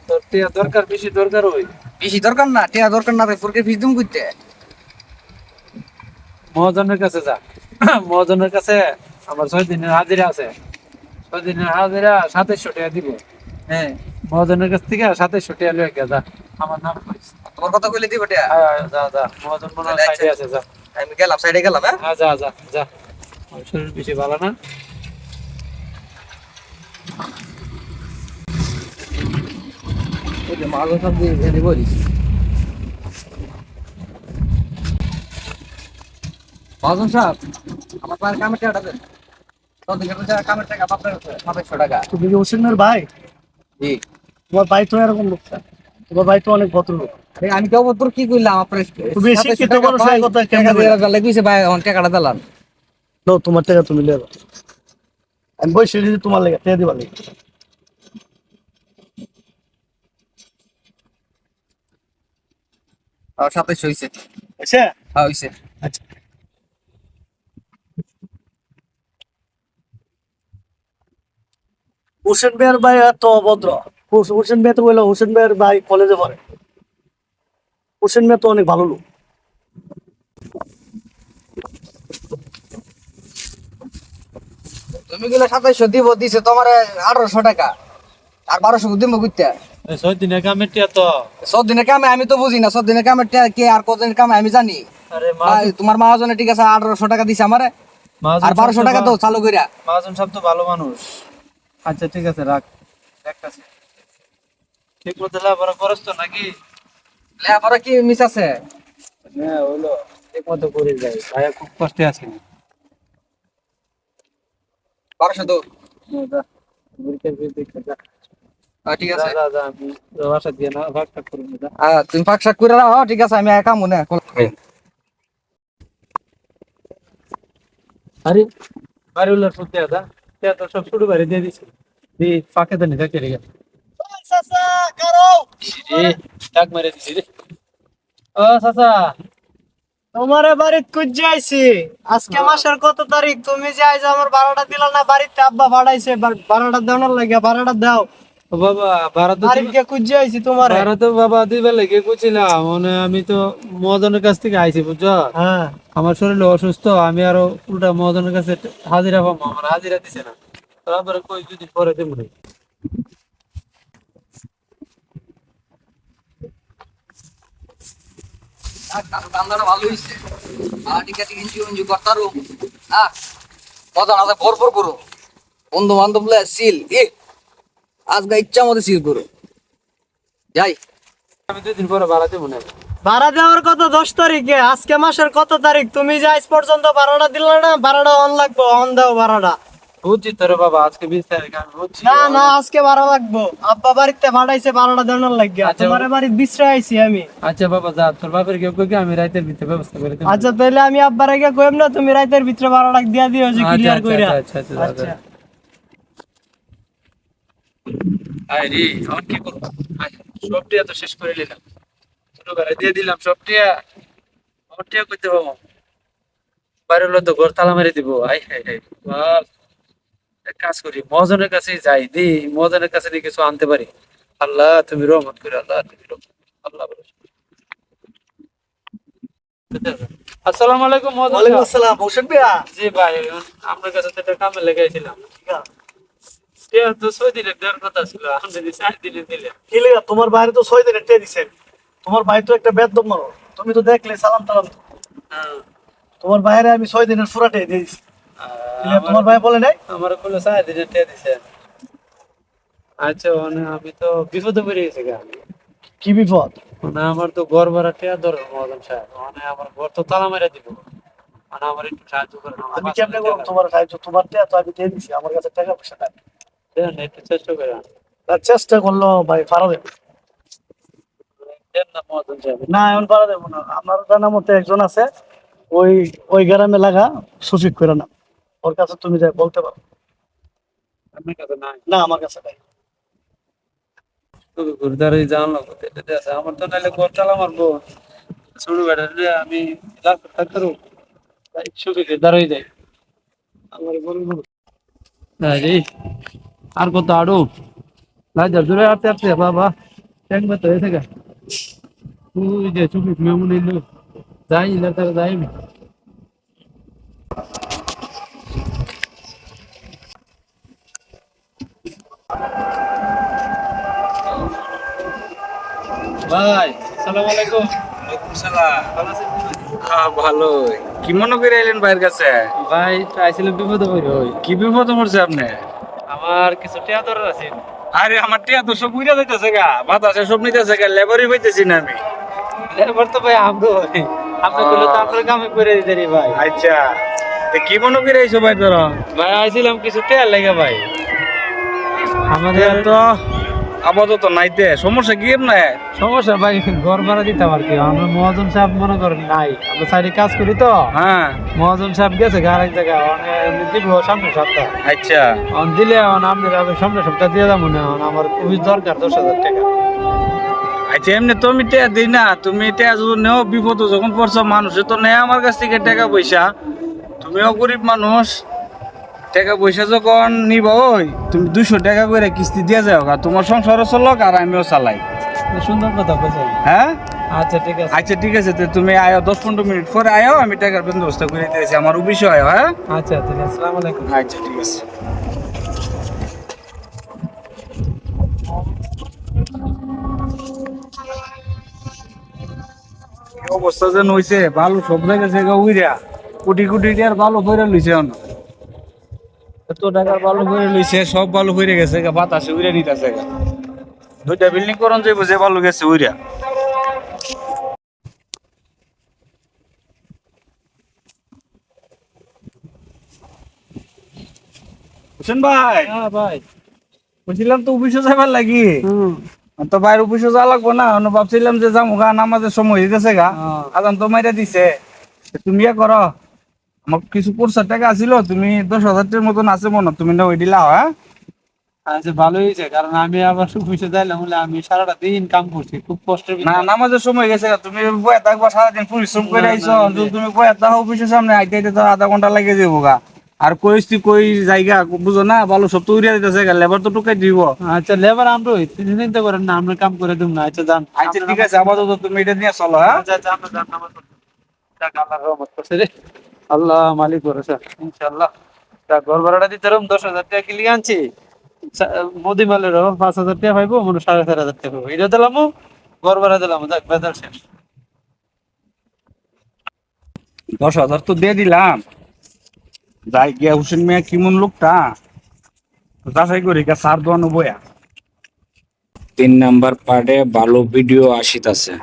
তোর টিয়া দরকার, বেশি দরকার ওই বেশি দরকার না, টিয়া দরকার না, ফোরকে ফিস দিম করতে। মহাজনের কাছে যা। মহাজনের কাছে আমার 6 দিনের হাজিরা আছে। 6 দিনের হাজিরা 2700 টাকা দিব। হ্যাঁ, মহাজনের কাছ থেকে 2700 টাকা লয়ে গেছে, যা। আমার নাম কইস। তোমার কথা কইলে দিব টিয়া। যা যা, মহাজন মনে হয় তাহলে আচ্ছা, সাইডে আছে, যা। আমি গেলাম, সাইডে গেলাম। হ্যাঁ, হ্যাঁ, যা যা যা। আমার শরীর বেশি ভালো না। ওই যে মাগো সব দিয়ে এনে বলিস। মহাজন সাহেব, আমার পায়ের কামের টাকাটা দেন। কত দিকে কামের টাকা আপনার 2700 টাকা। তুমি কি হোসেনের ভাই? জি। তোমার ভাই তো এরকম লোক না। তোমার ভাই তো অনেক ভদ্রলোক। আমি তো অবতর কি করলাম আপনার তুমি শিক্ষিত মানুষ হয়ে কথা কেমনে টাকা বললা? দিয়ে লাগিয়েছে ভাই, অন টাকাটা দিলাম। নাও তোমার টাকা তুমি লেবা। আমি বসে দিছি তোমার লেগে, টাকা দিবা লেগে। 2700 হইছে। আচ্ছা হ্যাঁ হইছে। আচ্ছা। হোসেন ভাইয়ের ভাই এত অভদ্র। হোসেন ভাই তো বললো হোসেন ভাইয়ের ভাই কলেজে পড়ে। হোসেন ভাই তো অনেক ভালো লোক। তুমি গুলো 2700 দিব, দিছে তোমার 1800 টাকা। আর 1200 দিব কইতে। 6 দিনের কামের টিয়া তো। 7 দিনের কামে আমি তো বুঝি না, 7 দিনের কামে কে আর কত দিনের কামে আমি জানি। আরে ভাই, তোমার মহাজনে ঠিক আছে 1800 টাকা দিছে আমারে। আর 1200 টাকা তো চালু কইরা। মহাজন সব তো ভালো মানুষ। আচ্ছা ঠিক আছে, রাখ। দেখতাছি। ঠিক মতো লেখাপড়া করস তো নাকি? লেখাপড়া কি মিস আছে? হ্যাঁ, হইলো। ঠিক মতো করে যাই, ভাইয়া খুব কষ্টে আছি। 1200 তো। যা, পরীক্ষার ফিস দেখতে যা। ঠিক যা আছে। যা যা, আমি বাসা দিয়ে না ভাগ টাগ করবো, যা। তুমি ফাঁক শাক করে রাখো, ঠিক আছে, আমি একা মনে। আরে, বাড়ি উল্লার সত্যি আদা, তো সব শুরু বাড়ি দিয়ে দিছি। দি ফাঁকে তো নিতে কেটে গেল। চাচা কারো রে, টাক মেরে দিছি রে। ও চাচা। তোমারে বাড়িতে খুঁজে আইছি। আজকে মাসের কত তারিখ? তুমি যে আইজ আমার ভাড়াটা দিলা না, বাড়িতে আব্বা ভাড়াইছে, ভাড়াটা দেওয়ার লাগে, ভাড়াটা দাও। ও বাবা, ভাড়া তো বাড়িতে গিয়ে খুঁজে আইছি তোমারে। ভাড়া তো বাবা দিবে লেগে কইছিলাম, মানে আমি তো মহাজনের কাছ থেকে আইছি, বুঝছো? হ্যাঁ, আমার শরীর অসুস্থ, আমি আরো উল্টা মহাজনের কাছে হাজিরা পাবো, আমার হাজিরা দিছে না। তারপরে কই দুদিন পরে দেবো রে। ধান্দাটা ভালো হইছে। টিকা টিকা ইঞ্জু করতারো। হ্যাঁ, মজা না ভরপুর করো। বন্ধু বান্ধব সিল আজকে ইচ্ছা মতো সিল করো। যাই। আমি 2 দিন পরে ভাড়া দেবো না। ভাড়া দেওয়ার কথা 10 তারিখে। আজকে মাসের কত তারিখ? তুমি যে আজ পর্যন্ত ভাড়াটা দিলা না, ভাড়াটা অন লাগবো, অন দাও ভাড়াটা। বুঝছি তোরে বাবা, আজকে 20 তারিখ, আমি বুঝছি। না না, আজকে ভাড়া লাগবো। আব্বা বাড়িতে ভাড়াইছে, ভাড়াটা দেওয়ার লাগিয়া। আচ্ছা, তোমার বাড়িতে বিশ্রায় আইছি আমি। আচ্ছা বাবা, যা, তোর বাপের কেউ কই আমি রাইতের ভিতরে ব্যবস্থা করে দেবো। আচ্ছা তাহলে আমি আব্বার আগে কইম না, তুমি রাতের ভিতরে ভাড়াটা দিয়া দিও যে আচ্ছা ক্লিয়ার আচ্ছা কইরা। আচ্ছা আচ্ছা আচ্ছা, আচ্ছা। আয় রে, এখন কি করবো? আয়, সব টিয়া তো শেষ করে নিলাম, ছোট ঘরে দিয়ে দিলাম সব টিয়া। আমার টিয়া করতে পাবো, বাইরে হলো তো ঘর তালা মেরে দিব। আই হাই হাই বাপ। এক কাজ করি, মহাজনের কাছে যাই, দি মহাজনের কাছে নিয়ে কিছু আনতে পারি। আল্লাহ তুমি রহমত করে, আল্লাহ তুমি রহমত করো। আল্লাহ বলো। আসসালামু আলাইকুম মহাজন ওয়ালাইকুম সাহেব। আসসালাম, হোসেন ভাইয়া। জি ভাই, আপনার কাছে তো একটা কামে লেগাইছিলাম। টিয়া তো 6 দিনের দেওয়ার কথা ছিল, আপনি যদি 4 দিনে দিলেন। কি লেগা? তোমার বাইরে তো 6 দিনের টেয়ে দিছেন। তোমার ভাই তো একটা বেদম মারো। তুমি তো দেখলে সালাম টালাম। হ্যাঁ। তোমার বাইরে আমি 6 দিনের পুরা টেয়ে দিয়ে দিছি। কি লেগা? আমার তোমার ভাই বলে নাই? আমার কোনো 4 দিনের টিয়া দিছেন। আচ্ছা, মানে আমি তো বিপদে পড়ে গেছি গা। কি বিপদ? মানে আমার তো ঘর ভাড়া টিয়া দরকার মহাজন সাহেব, মানে আমার ঘর তো তালা মেরে দিব। মানে আমার একটু সাহায্য করেন, আমার আমি 5,000 কেমনে করবো টাকা তোমার সাহায্য? তোমার টেয়া তো আমি দিয়ে দিছি, আমার কাছে টাকা পয়সা নাই। দেন, একটু চেষ্টা করেন। আর চেষ্টা করলো ভাই পারা দেবে দেন না মহাজন সাহেব। না, এমন পারা দেবো না। আমার জানা মতে একজন আছে, ওই ওই গ্রামে লাগা, সুফিক করে না। ওর কাছে তুমি যাই বলতে পারো। আপনার কাছে নাই? না, আমার কাছে নাই। তবে ঘুরদারি জানলো কোথায় এটা আছে, আমার তো নাইলে ঘর তালা মারবো। ছোট বেটা রে, আমি লাখ টাকা তাই সুখে দাঁড়াই যাই। আমার বলবো আরে, আর কত আড়ু লাইজার দূরে আটতে আটতে বাবা। ট্যাঙ্ক বাত হয়েছে গা ওই যে চুপিক মেমন এলো যাই না তারা যাই আমি ভাই আসসালামু আলাইকুম ভালো আছেন হ্যাঁ ভালো কি মনে করে এলেন ভাইয়ের কাছে ভাই আইছিলাম বিপদে পড়ে ওই কি বিপদ পড়ছে আপনি আমার কিছু টিয়া দরকার আছে আরে আমার টিয়া তো সব উইরা যাইতেছে গা বাতাসে সব নিতেছে গা লেবারই পাইতেছি না আমি এবার তো ভাই আমগো আপনি বলে তো আপনার কামে করে দিতে রে ভাই আচ্ছা তো কি মনে করে আইছো ভাই তোরা ভাই আইছিলাম কিছু টিয়া লাগে ভাই আমাদের টিয়া তো আপাতত নাইতে সমস্যা কি এমনি সমস্যা ভাই ঘর ভাড়া দিতাম আর কি আমরা মহাজন সাহেব মনে করেন নাই আমরা সাইডে কাজ করি তো হ্যাঁ মহাজন সাহেব গেছে আরেক জায়গায় দিব সামনে সপ্তাহ আচ্ছা দিলে আপনার সামনে সপ্তাহ দিয়ে যাবো না আমার খুবই দরকার 10,000 টাকা আচ্ছা এমনি তো আমি টিয়া দিই না তুমি টিয়া যদি নেও বিপদ যখন পড়ছো মানুষে তো নেয় আমার কাছ থেকে টাকা পয়সা তুমিও গরিব মানুষ টাকা পয়সা যখন নিব ওই তুমি 200 টাকা করে কিস্তি দিয়ে যাও আর তোমার সংসারও চলক আর আমিও চালাই সুন্দর কথা কইছে হ্যাঁ আচ্ছা ঠিক আছে আচ্ছা ঠিক আছে তো তুমি আয়ো 10-15 মিনিট পরে আয়ো আমি টাকার বন্দোবস্ত করে দিয়েছি আমার অফিসে আয়ো হ্যাঁ আচ্ছা ঠিক আছে আসসালামু আলাইকুম আচ্ছা ঠিক আছে কি অবস্থা যেন হইছে ভালো সব জায়গা জায়গা উইরা কোটি কোটি টাকার ভালো হইরা লইছে এখন এত টাকার ভালো হইরা লইছে সব ভালো হইরে গেছে গা বাতাসে উইরা নিতেছে গা দুইটা বিল্ডিং করন যাইব যে ভালো গেছে উইরা হোসেন ভাই হ্যাঁ ভাই বলছিলাম তো অফিসে যাবার লাগি তো বাইরে অফিসে যাওয়া লাগবো না আমি ভাবছিলাম যে যাবো গা নামাজের সময় হয়ে গেছে গা আজান তো মাইরা দিছে তুমি ইয়ে করো আমার কিছু পয়সার টাকা আছিল তুমি 10,000 টাকার মতন আছে মনে হয়, তুমি না ওই দিলা হ্যাঁ আচ্ছা ভালো হয়েছে কারণ আমি আবার অফিসে যাইলাম বলে আমি সারাটা দিন কাম করছি খুব কষ্টের না নামাজের সময় গেছে গা তুমি বয়ে থাকবা সারাদিন পরিশ্রম করে আইছো যদি তুমি বয়ে থাকো অফিসের সামনে আইতে আইতে তো আধা ঘন্টা লাগে যাবো গা আর কইছি কই জায়গা বুঝো না ভালো সব তো উড়িয়া দিতেছে গা লেবার তো টুকাই দিব আচ্ছা লেবার আমরা চিন্তা করেন না আমরা কাম করে দিব না আচ্ছা যান আচ্ছা ঠিক আছে আপাতত তুমি এটা নিয়ে চলো হ্যাঁ আচ্ছা আচ্ছা আমরা যান নামাজ পড়তে। যাক আল্লাহর রহমত করছে রে আল্লাহ মালিক ভরসা ইনশাআল্লাহ তা ঘর ভাড়াটা দিতে রুম 10,000 টাকা কিলি আনছি মোদি মালেরও 5,000 টাকা পাইবো মনে 4,500 টাকা পাইবো এটা দিলাম ঘর ভাড়া দিলাম যাক বেজার শেষ 10,000 তো দিয়ে দিলাম যাই গিয়া হোসেন মিয়া কেমন লোকটা যাচাই করি গা সার দোয়ানো বয়া 3 নাম্বার পার্টে ভালো ভিডিও আসিতাছে।